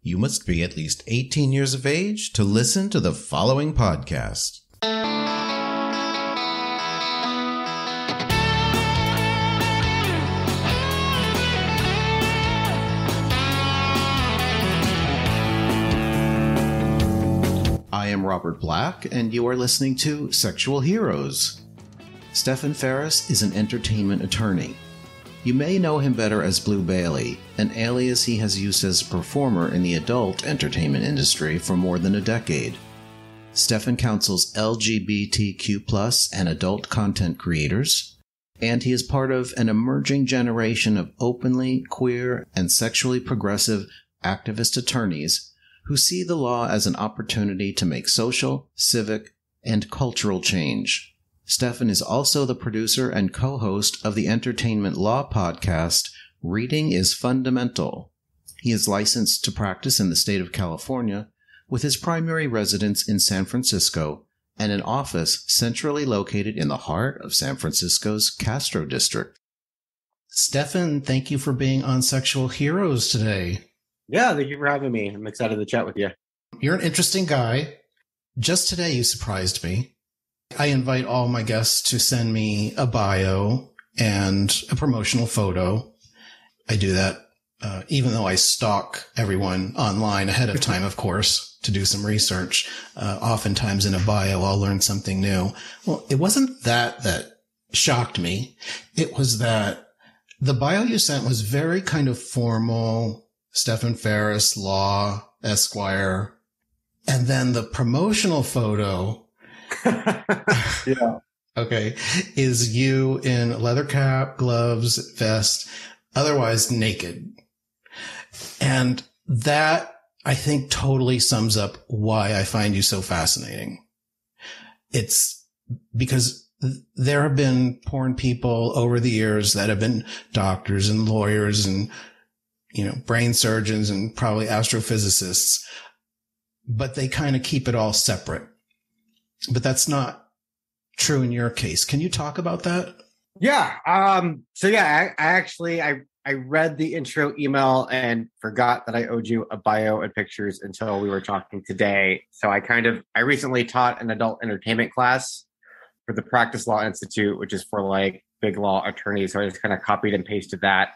You must be at least 18 years of age to listen to the following podcast. I am Robert Black, and you are listening to Sexual Heroes. Stephan Ferris is an entertainment attorney. You may know him better as Blue Bailey, an alias he has used as a performer in the adult entertainment industry for more than a decade. Stephan counsels LGBTQ+ and adult content creators, and he is part of an emerging generation of openly queer and sexually progressive activist attorneys who see the law as an opportunity to make social, civic, and cultural change. Stephan is also the producer and co-host of the entertainment law podcast, Reading is Fundamental. He is licensed to practice in the state of California, with his primary residence in San Francisco and an office centrally located in the heart of San Francisco's Castro district. Stephan, thank you for being on Sexual Heroes today. Yeah, thank you for having me. I'm excited to chat with you. You're an interesting guy. Just today, you surprised me. I invite all my guests to send me a bio and a promotional photo. I do that even though I stalk everyone online ahead of time, of course, to do some research. Oftentimes in a bio, I'll learn something new. Well, it wasn't that shocked me. It was that the bio you sent was very kind of formal, Stephan Ferris, law, Esquire. And then the promotional photo yeah. Okay. Is you in leather cap, gloves, vest, otherwise naked. And that, I think, totally sums up why I find you so fascinating. It's because there have been porn people over the years that have been doctors and lawyers and, brain surgeons and probably astrophysicists, but they kind of keep it all separate. But that's not true in your case. Can you talk about that? Yeah. I read the intro email and forgot that I owed you a bio and pictures until we were talking today. So I recently taught an adult entertainment class for the Practice Law Institute, which is for like big law attorneys. So I just kind of copied and pasted that.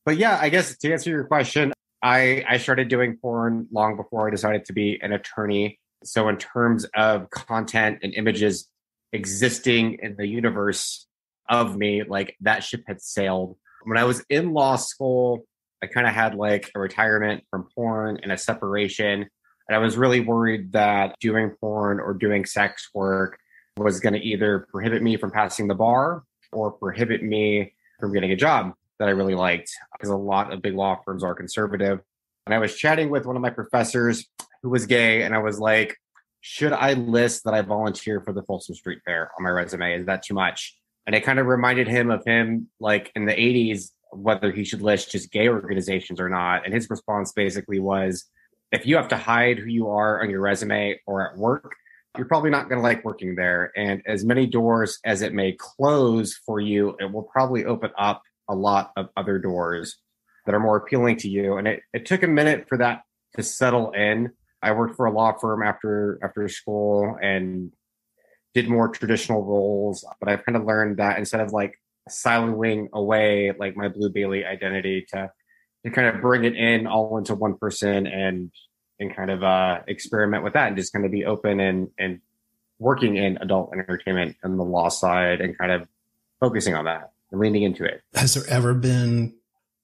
But yeah, I guess to answer your question, I started doing porn long before I decided to be an attorney. So in terms of content and images existing in the universe of me, like that ship had sailed. When I was in law school, I kind of had like a retirement from porn and a separation. And I was really worried that doing porn or doing sex work was going to either prohibit me from passing the bar or prohibit me from getting a job that I really liked, because a lot of big law firms are conservative. And I was chatting with one of my professors who was gay, and I was like, should I list that I volunteer for the Folsom Street Fair on my resume? Is that too much? And it kind of reminded him of him like in the 80s, whether he should list just gay organizations or not. And his response basically was, if you have to hide who you are on your resume or at work, you're probably not going to like working there. And as many doors as it may close for you, it will probably open up a lot of other doors that are more appealing to you. And it took a minute for that to settle in. I worked for a law firm after school and did more traditional roles, but I've kind of learned that instead of like siloing away like my Blue Bailey identity to kind of bring it in all into one person and kind of experiment with that and just kind of be open and working in adult entertainment and the law side and kind of focusing on that and leaning into it. Has there ever been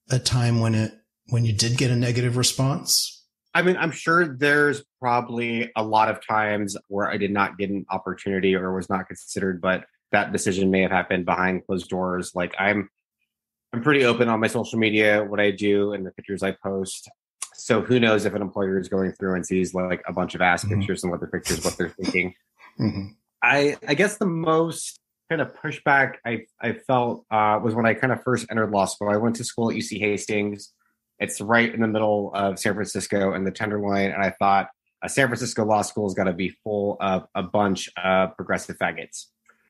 a time when you did get a negative response? I mean, I'm sure there's probably a lot of times where I did not get an opportunity or was not considered, but that decision may have happened behind closed doors. Like I'm pretty open on my social media, what I do and the pictures I post. So who knows if an employer is going through and sees like a bunch of ass pictures and what they're thinking. Mm-hmm. I guess the most kind of pushback I felt was when I kind of first entered law school. I went to school at UC Hastings. It's right in the middle of San Francisco and the Tenderloin. And I thought a San Francisco law school is going to be full of a bunch of progressive faggots.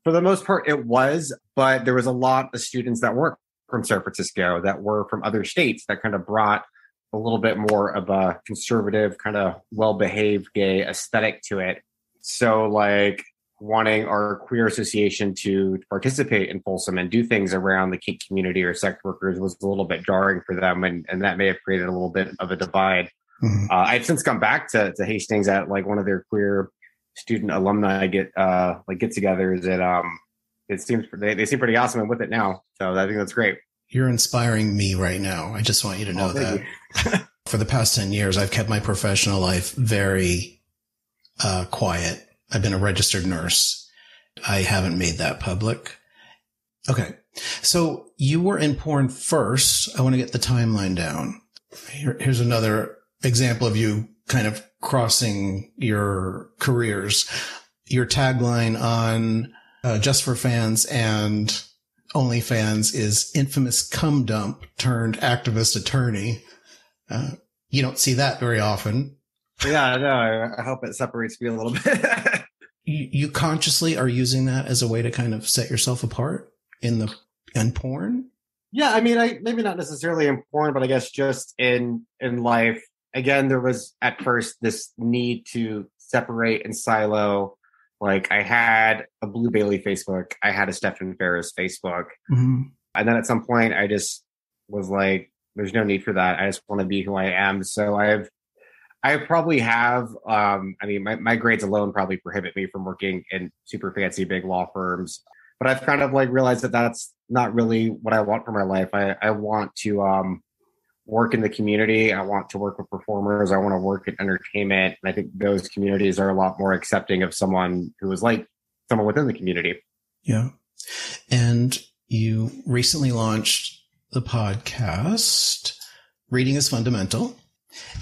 For the most part, it was, but there was a lot of students that weren't from San Francisco, that were from other states, that kind of brought a little bit more of a conservative, kind of well-behaved gay aesthetic to it. So like wanting our queer association to participate in Folsom and do things around the kink community or sex workers was a little bit jarring for them. And that may have created a little bit of a divide. Mm-hmm. I've since come back to Hastings at like one of their queer student alumni get-togethers. It seems they seem pretty awesome and with it now. So I think that's great. You're inspiring me right now. I just want you to know that. For the past 10 years, I've kept my professional life very quiet. I've been a registered nurse. I haven't made that public. Okay. So you were in porn first. I want to get the timeline down. Here's another example of you kind of crossing your careers. Your tagline on Just for Fans and OnlyFans is infamous cum dump turned activist attorney. You don't see that very often. Yeah, no, I hope it separates me a little bit. You consciously are using that as a way to kind of set yourself apart in porn? Yeah, I mean, maybe not necessarily in porn, but I guess just in life. Again, there was at first this need to separate and silo. Like I had a Blue Bailey Facebook, I had a Stephan Ferris Facebook. Mm-hmm. And then at some point I just was like, there's no need for that. I just want to be who I am. So I probably have, my grades alone probably prohibit me from working in super fancy big law firms, but I've kind of like realized that that's not really what I want for my life. I want to work in the community. I want to work with performers. I want to work in entertainment. And I think those communities are a lot more accepting of someone who is like someone within the community. Yeah. And you recently launched the podcast, Reading is Fundamental.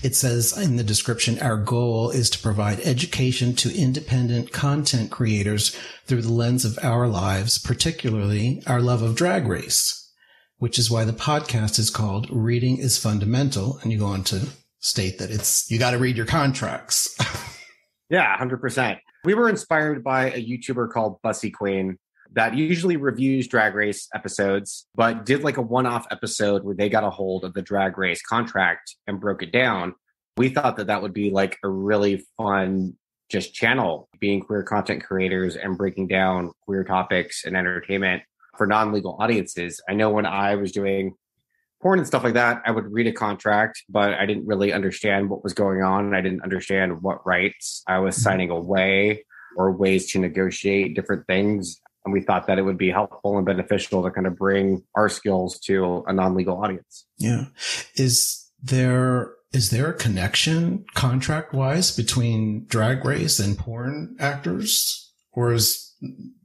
It says in the description, our goal is to provide education to independent content creators through the lens of our lives, particularly our love of Drag Race, which is why the podcast is called Reading is Fundamental. And you go on to state that you got to read your contracts. Yeah, 100%. We were inspired by a YouTuber called Bussy Queen that usually reviews Drag Race episodes, but did like a one-off episode where they got a hold of the Drag Race contract and broke it down. We thought that would be like a really fun just channel, being queer content creators and breaking down queer topics and entertainment for non-legal audiences. I know when I was doing porn and stuff like that, I would read a contract, but I didn't really understand what was going on. I didn't understand what rights I was signing away or ways to negotiate different things. And we thought that it would be helpful and beneficial to kind of bring our skills to a non-legal audience. Yeah. Is there a connection contract-wise between Drag Race and porn actors? Or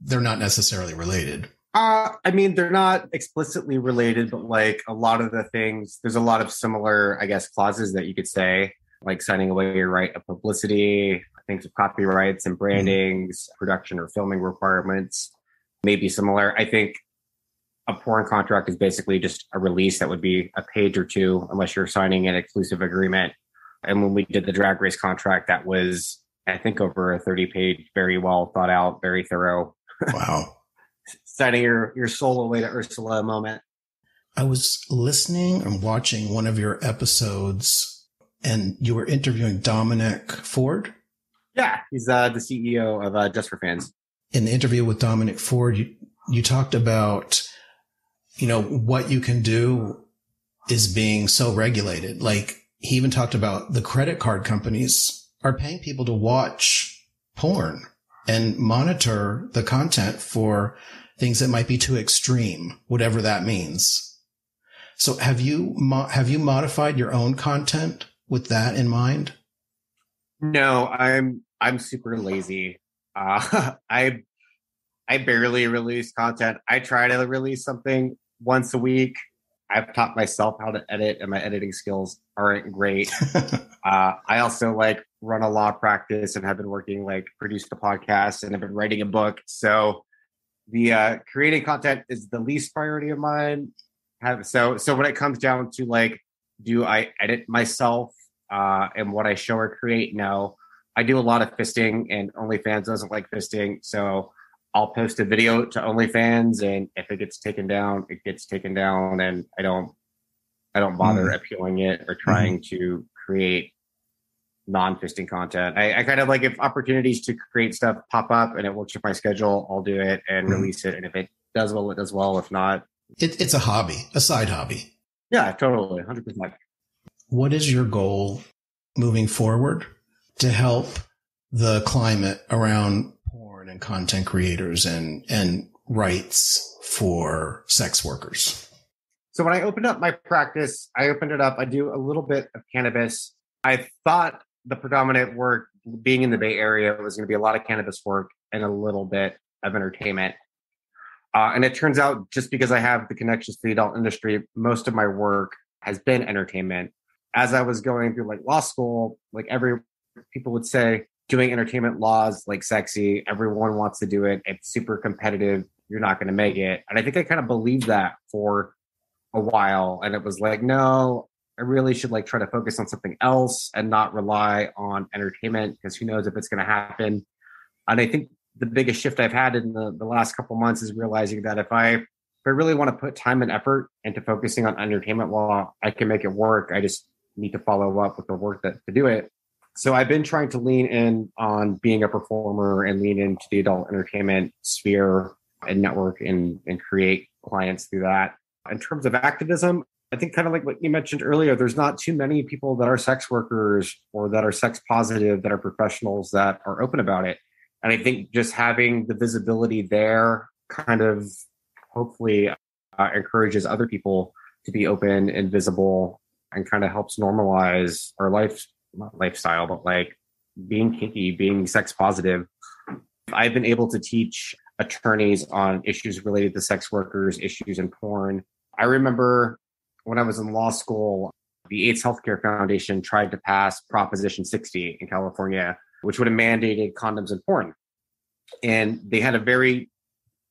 they're not necessarily related? I mean, they're not explicitly related, but like a lot of the things, there's a lot of similar, I guess, clauses that you could say, like signing away your right of publicity, things of copyrights and brandings, production or filming requirements may be similar. I think a porn contract is basically just a release that would be a page or two, unless you're signing an exclusive agreement. And when we did the Drag Race contract, that was, I think, over a 30-page, very well thought out, very thorough. Wow. Signing your soul away to Ursula moment. I was listening and watching one of your episodes, and you were interviewing Dominic Ford. Yeah, he's the CEO of Just for Fans. In the interview with Dominic Ford, you talked about, what you can do is being so regulated. Like he even talked about the credit card companies are paying people to watch porn and monitor the content for things that might be too extreme, whatever that means. So have you modified your own content with that in mind? No, I'm super lazy. I barely release content. I try to release something once a week. I've taught myself how to edit, and my editing skills aren't great. I also run a law practice and have been working, produce the podcast, and have been writing a book. So the creating content is the least priority of mine. So when it comes down to do I edit myself and what I show or create? No, I do a lot of fisting, and OnlyFans doesn't like fisting. So I'll post a video to OnlyFans, and if it gets taken down, it gets taken down, and I don't I don't bother appealing it or trying to create non-fisting content. I kind of like, if opportunities to create stuff pop up and it works with my schedule, I'll do it and release it. And if it does well, it does well. If not, it's a hobby, a side hobby. Yeah, totally. 100%. What is your goal moving forward to help the climate around porn and content creators and rights for sex workers? So when I opened up my practice, I do a little bit of cannabis. I thought the predominant work, being in the Bay Area, was going to be a lot of cannabis work and a little bit of entertainment. And it turns out, just because I have the connections to the adult industry, most of my work has been entertainment. As I was going through like law school, like people would say, doing entertainment law is like sexy. Everyone wants to do it. It's super competitive. You're not going to make it. And I think I kind of believed that for a while. And it was like, no, I really should like try to focus on something else and not rely on entertainment, because who knows if it's going to happen. And I think the biggest shift I've had in the last couple months is realizing that if I really want to put time and effort into focusing on entertainment law, I can make it work. I just need to follow up with the work to do it. So I've been trying to lean in on being a performer and lean into the adult entertainment sphere and network and create clients through that. In terms of activism, I think kind of like what you mentioned earlier, there's not too many people that are sex workers or that are sex positive, that are professionals that are open about it. And I think just having the visibility there kind of hopefully encourages other people to be open and visible, and kind of helps normalize our not lifestyle, but like being kinky, being sex positive. I've been able to teach attorneys on issues related to sex workers, issues in porn. I remember when I was in law school, the AIDS Healthcare Foundation tried to pass Proposition 60 in California, which would have mandated condoms in porn. And they had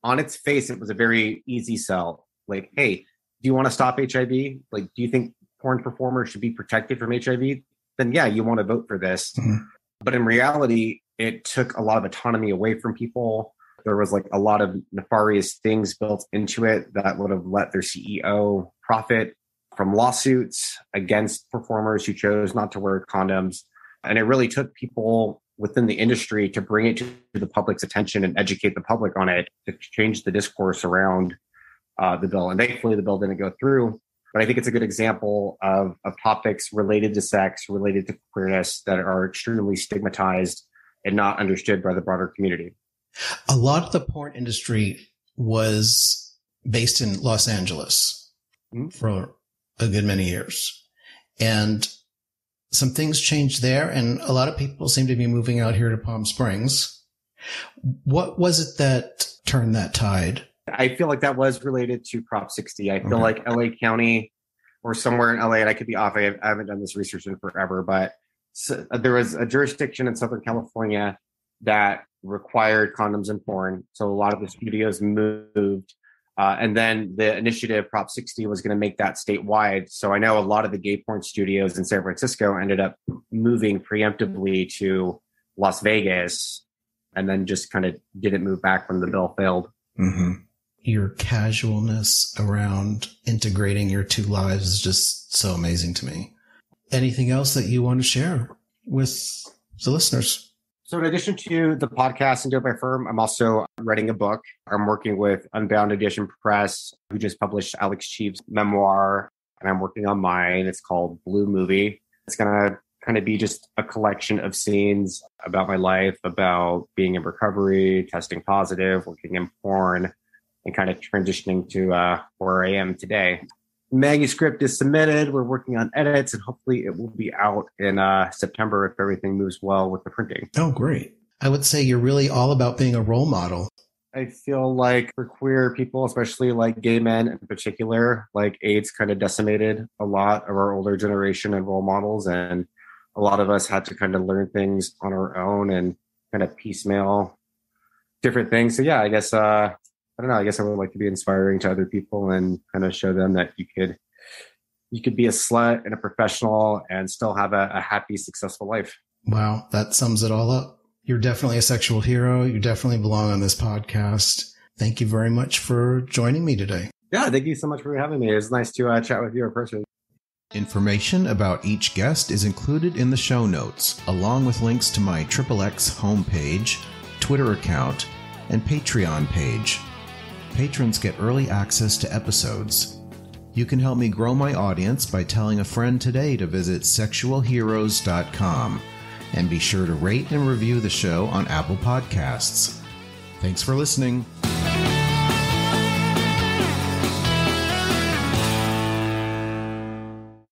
on its face, it was a very easy sell. Like, hey, do you want to stop HIV? Like, do you think porn performers should be protected from HIV? Then yeah, you want to vote for this. Mm-hmm. But in reality, it took a lot of autonomy away from people. There was like a lot of nefarious things built into it that would have let their CEO profit from lawsuits against performers who chose not to wear condoms. And it really took people within the industry to bring it to the public's attention and educate the public on it, to change the discourse around the bill. And thankfully the bill didn't go through. But I think it's a good example of topics related to sex, related to queerness, that are extremely stigmatized and not understood by the broader community. A lot of the porn industry was based in Los Angeles for a good many years. And some things changed there, and a lot of people seem to be moving out here to Palm Springs. What was it that turned that tide? I feel like that was related to Prop 60. I feel like LA County or somewhere in LA, and I could be off. I haven't done this research in forever, but there was a jurisdiction in Southern California that required condoms in porn. So a lot of the studios moved. And then the initiative Prop 60 was going to make that statewide. So I know a lot of the gay porn studios in San Francisco ended up moving preemptively to Las Vegas, and then just kind of didn't move back when the bill failed. Mm-hmm. Your casualness around integrating your two lives is just so amazing to me. Anything else that you want to share with the listeners? So in addition to the podcast and Do It by Firm, I'm also writing a book. I'm working with Unbound Edition Press, who just published Alex Cheeve's memoir, and I'm working on mine. It's called Blue Movie. It's going to kind of be just a collection of scenes about my life, about being in recovery, testing positive, working in porn, and kind of transitioning to where I am today. Manuscript is submitted. We're working on edits, and hopefully it will be out in September if everything moves well with the printing. Oh, great. I would say you're really all about being a role model. I feel like for queer people, especially like gay men in particular, like AIDS kind of decimated a lot of our older generation and role models. And a lot of us had to kind of learn things on our own and kind of piecemeal different things. So yeah, I guess, I don't know. I guess I would like to be inspiring to other people and kind of show them that you could be a slut and a professional and still have a happy, successful life. Wow. That sums it all up. You're definitely a sexual hero. You definitely belong on this podcast. Thank you very much for joining me today. Yeah. Thank you so much for having me. It was nice to chat with you in person. Information about each guest is included in the show notes, along with links to my XXX homepage, Twitter account, and Patreon page. Patrons get early access to episodes. You can help me grow my audience by telling a friend today to visit sexualheroes.com, and be sure to rate and review the show on Apple Podcasts. Thanks for listening.